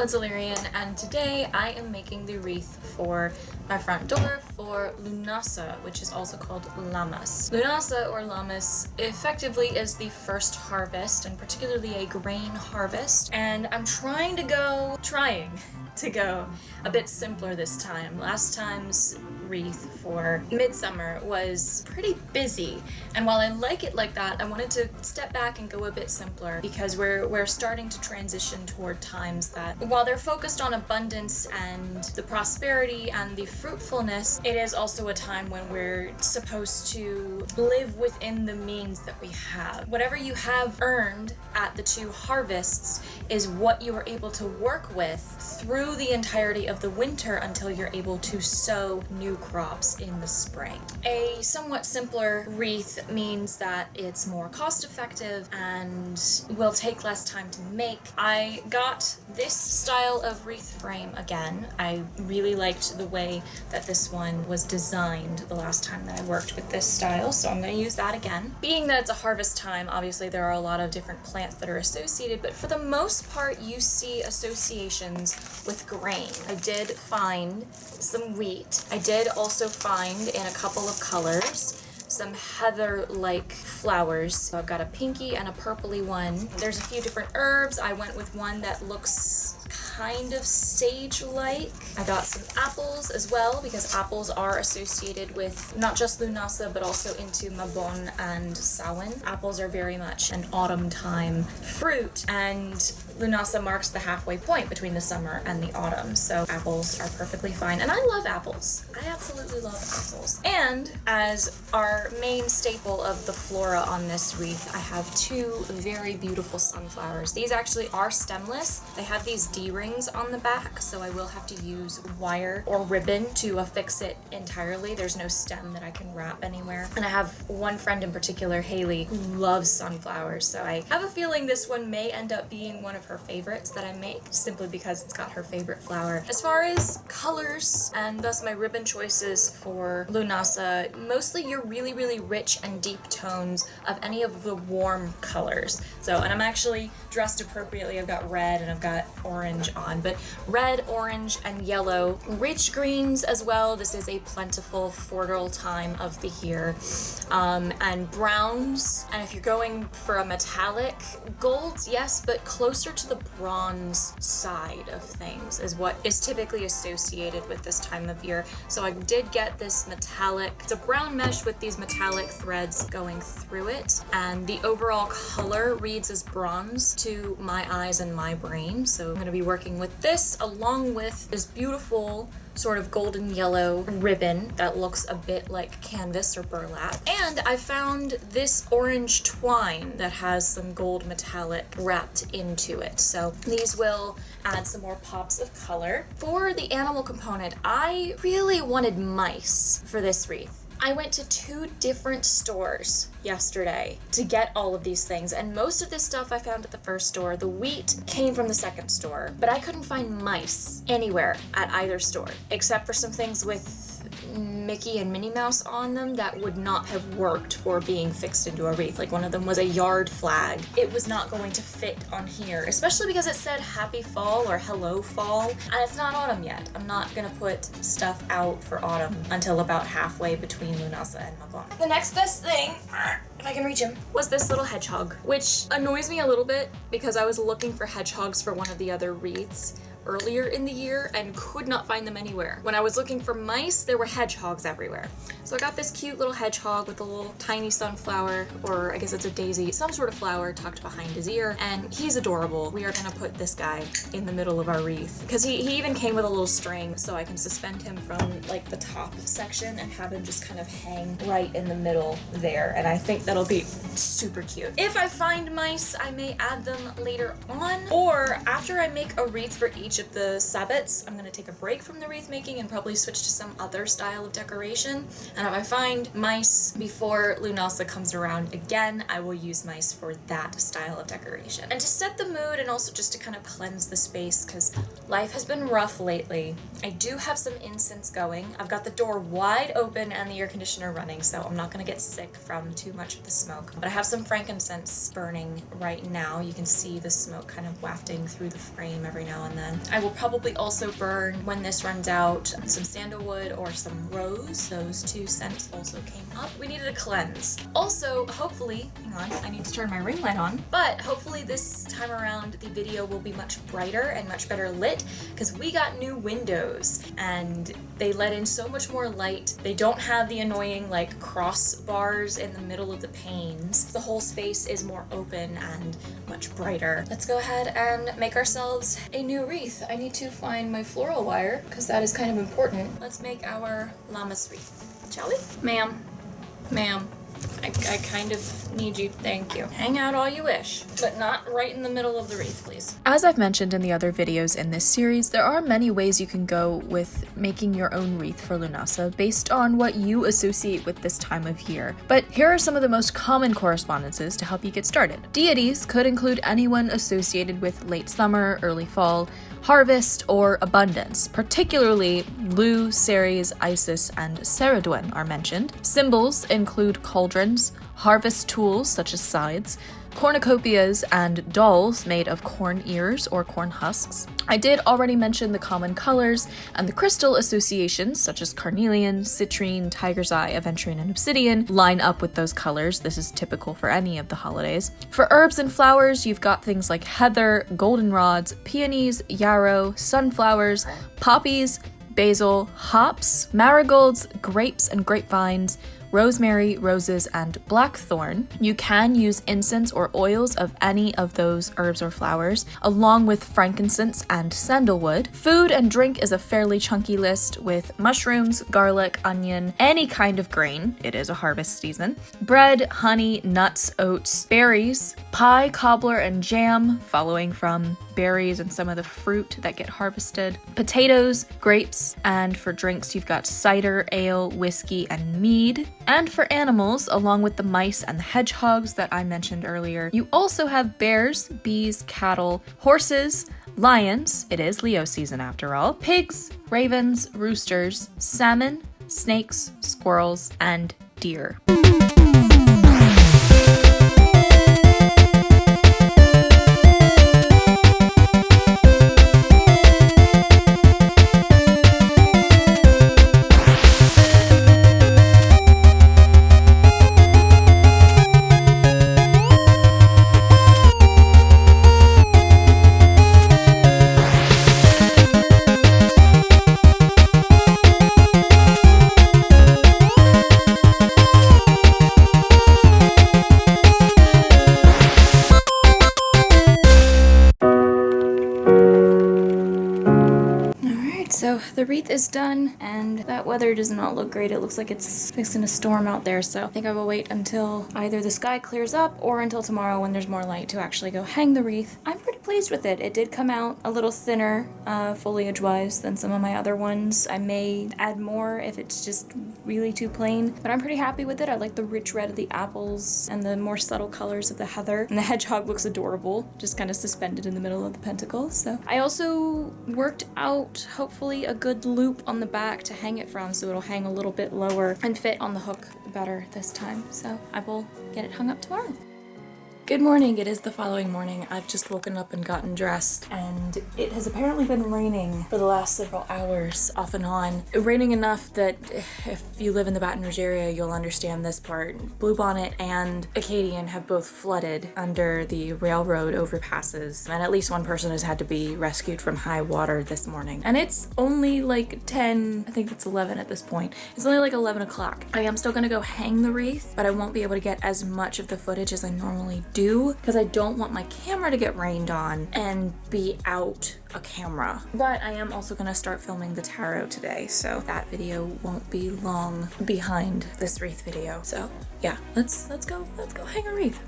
It's Alirien, and today I am making the wreath for my front door for Lughnasadh, which is also called Lammas. Lughnasadh or Lammas effectively is the first harvest, and particularly a grain harvest, and I'm trying to go a bit simpler this time. Last time's wreath for midsummer was pretty busy, and while I like it like that, I wanted to step back and go a bit simpler because we're starting to transition toward times that, while they're focused on abundance and the prosperity and the fruitfulness, it is also a time when we're supposed to live within the means that we have. Whatever you have earned at the two harvests is what you are able to work with through the entirety of the winter until you're able to sow new crops in the spring. A somewhat simpler wreath means that it's more cost effective and will take less time to make. I got this style of wreath frame again. I really liked the way that this one was designed the last time that I worked with this style, so I'm going to use that again. Being that it's a harvest time, obviously there are a lot of different plants that are associated, but for the most part you see associations with grain. I did find some wheat. I did also find in a couple of colors some heather-like flowers. So I've got a pinky and a purpley one. There's a few different herbs. I went with one that looks kind of sage-like. I got some apples as well because apples are associated with not just Lughnasadh but also into Mabon and Samhain. Apples are very much an autumn time fruit, and Lughnasadh marks the halfway point between the summer and the autumn, so apples are perfectly fine. And I love apples. I absolutely love apples. And as our main staple of the flora on this wreath, I have two very beautiful sunflowers. These actually are stemless. They have these D-rings on the back, so I will have to use wire or ribbon to affix it entirely. There's no stem that I can wrap anywhere. And I have one friend in particular, Haley, who loves sunflowers, so I have a feeling this one may end up being one of her favorites that I make, simply because it's got her favorite flower. As far as colors, and thus my ribbon choices for Lughnasadh, mostly your really rich and deep tones of any of the warm colors. So, and I'm actually dressed appropriately. I've got red and I've got orange on, but red, orange, and yellow. Rich greens as well. This is a plentiful, fertile time of the year. And browns, and if you're going for a metallic, golds, yes, but closer to the bronze side of things is what is typically associated with this time of year. So I did get this metallic, it's a brown mesh with these metallic threads going through it, and the overall color reads as bronze to my eyes and my brain. So I'm going to be working with this along with this beautiful sort of golden yellow ribbon that looks a bit like canvas or burlap. And I found this orange twine that has some gold metallic wrapped into it. So these will add some more pops of color. For the animal component, I really wanted mice for this wreath. I went to 2 different stores yesterday to get all of these things, and most of this stuff I found at the first store. The wheat came from the second store, but I couldn't find mice anywhere at either store, except for some things with Mickey and Minnie Mouse on them that would not have worked for being fixed into a wreath. Like one of them was a yard flag. It was not going to fit on here, especially because it said happy fall or hello fall, and it's not autumn yet. I'm not gonna put stuff out for autumn until about halfway between Lughnasadh and Mabon. The next best thing, if I can reach him, was this little hedgehog, which annoys me a little bit because I was looking for hedgehogs for one of the other wreaths, earlier in the year and could not find them anywhere. When I was looking for mice, there were hedgehogs everywhere. So I got this cute little hedgehog with a little tiny sunflower, or I guess it's a daisy, some sort of flower tucked behind his ear, and he's adorable. We are gonna put this guy in the middle of our wreath because he even came with a little string so I can suspend him from like the top section and have him just kind of hang right in the middle there, and I think that'll be super cute. If I find mice, I may add them later on, or after I make a wreath for each of the sabbats, I'm gonna take a break from the wreath making and probably switch to some other style of decoration. And if I find mice before Lughnasadh comes around again, I will use mice for that style of decoration. And to set the mood and also just to kind of cleanse the space because life has been rough lately, I do have some incense going. I've got the door wide open and the air conditioner running, so I'm not gonna get sick from too much of the smoke. But I have some frankincense burning right now. You can see the smoke kind of wafting through the frame every now and then. I will probably also burn, when this runs out, some sandalwood or some rose. Those two scents also came up. We needed a cleanse. Also, hopefully, hang on, I need to turn my ring light on, but hopefully this time around the video will be much brighter and much better lit because we got new windows and they let in so much more light. They don't have the annoying like crossbars in the middle of the panes. The whole space is more open and much brighter. Let's go ahead and make ourselves a new wreath. I need to find my floral wire because that is kind of important. Let's make our Lammas wreath, shall we? Ma'am, I kind of need you, thank you. Hang out all you wish, but not right in the middle of the wreath, please. As I've mentioned in the other videos in this series, there are many ways you can go with making your own wreath for Lughnasadh based on what you associate with this time of year. But here are some of the most common correspondences to help you get started. Deities could include anyone associated with late summer, early fall, harvest, or abundance. Particularly Lu, Ceres, Isis, and Ceridwen are mentioned. Symbols include cauldrons, harvest tools such as scythes, cornucopias, and dolls made of corn ears or corn husks. I did already mention the common colors and the crystal associations such as carnelian, citrine, tiger's eye, aventurine, and obsidian line up with those colors. This is typical for any of the holidays. For herbs and flowers, you've got things like heather, goldenrods, peonies, yarrow, sunflowers, poppies, basil, hops, marigolds, grapes and grapevines, rosemary, roses, and blackthorn. You can use incense or oils of any of those herbs or flowers, along with frankincense and sandalwood. Food and drink is a fairly chunky list with mushrooms, garlic, onion, any kind of grain. It is a harvest season. Bread, honey, nuts, oats, berries, pie, cobbler, and jam, following from berries and some of the fruit that get harvested, potatoes, grapes, and for drinks you've got cider, ale, whiskey, and mead. And for animals, along with the mice and the hedgehogs that I mentioned earlier, you also have bears, bees, cattle, horses, lions, it is Leo season after all, pigs, ravens, roosters, salmon, snakes, squirrels, and deer. So the wreath is done, and that weather does not look great. It looks like it's fixing a storm out there, so I think I will wait until either the sky clears up or until tomorrow when there's more light to actually go hang the wreath. I'm pretty pleased with it. It did come out a little thinner foliage-wise than some of my other ones. I may add more if it's just really too plain, but I'm pretty happy with it. I like the rich red of the apples and the more subtle colors of the heather, and the hedgehog looks adorable, just kind of suspended in the middle of the pentacles. So I also worked out, hopefully, a good loop on the back to hang it from, so it'll hang a little bit lower and fit on the hook better this time. So I will get it hung up tomorrow. Good morning, it is the following morning. I've just woken up and gotten dressed, and it has apparently been raining for the last several hours, off and on. Raining enough that if you live in the Baton Rouge area, you'll understand this part. Bluebonnet and Acadian have both flooded under the railroad overpasses, and at least one person has had to be rescued from high water this morning. And it's only like 10, I think it's 11 at this point. It's only like 11 o'clock. I am still gonna go hang the wreath, but I won't be able to get as much of the footage as I normally do because I don't want my camera to get rained on and be out a camera. But I am also gonna start filming the tarot today, so that video won't be long behind this wreath video. So yeah, let's go hang a wreath.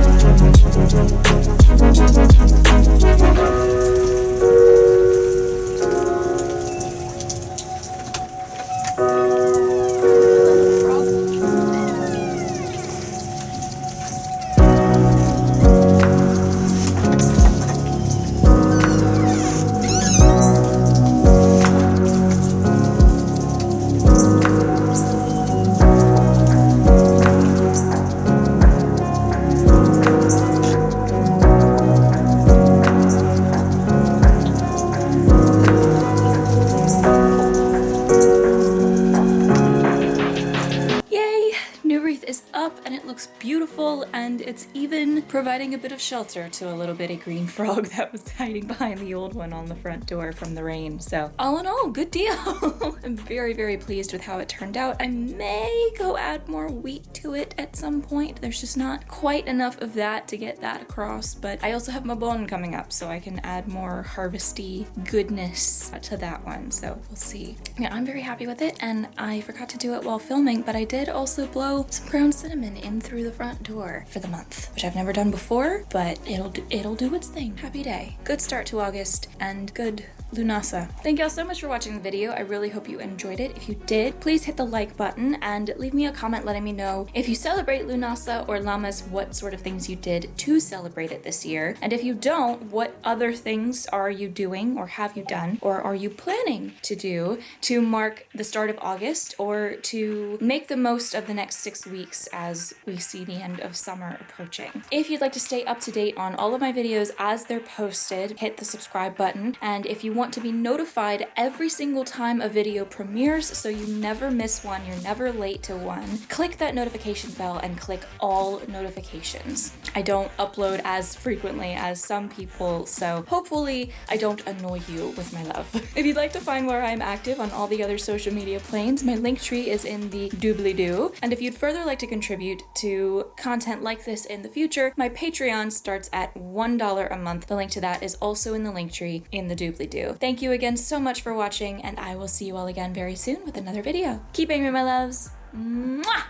Is up and it looks beautiful, and it's even providing a bit of shelter to a little bitty green frog that was hiding behind the old one on the front door from the rain. So all in all, good deal. I'm very pleased with how it turned out. I may go add more wheat to it at some point. There's just not quite enough of that to get that across, but I also have my bone coming up, so I can add more harvesty goodness to that one. So we'll see. Yeah, I'm very happy with it, and I forgot to do it while filming, but I did also blow some ground cinnamon in through the front door for the month, which I've never done before, but it'll do its thing. Happy day. Good start to August and good Lughnasadh. Thank y'all so much for watching the video. I really hope you enjoyed it. If you did, please hit the like button and leave me a comment letting me know if you celebrate Lughnasadh or Lammas, what sort of things you did to celebrate it this year. And if you don't, what other things are you doing or have you done or are you planning to do to mark the start of August or to make the most of the next 6 weeks as we see the end of summer approaching. If you'd like to stay up to date on all of my videos as they're posted, hit the subscribe button. And if you want to be notified every single time a video premieres so you never miss one, you're never late to one, click that notification bell and click all notifications. I don't upload as frequently as some people, so hopefully I don't annoy you with my love. If you'd like to find where I'm active on all the other social media planes, my link tree is in the doobly-doo. And if you'd further like to contribute to content like this in the future, my Patreon starts at $1 a month. The link to that is also in the link tree in the doobly-doo. Thank you again so much for watching, and I will see you all again very soon with another video. Keep angry, my loves. Mwah!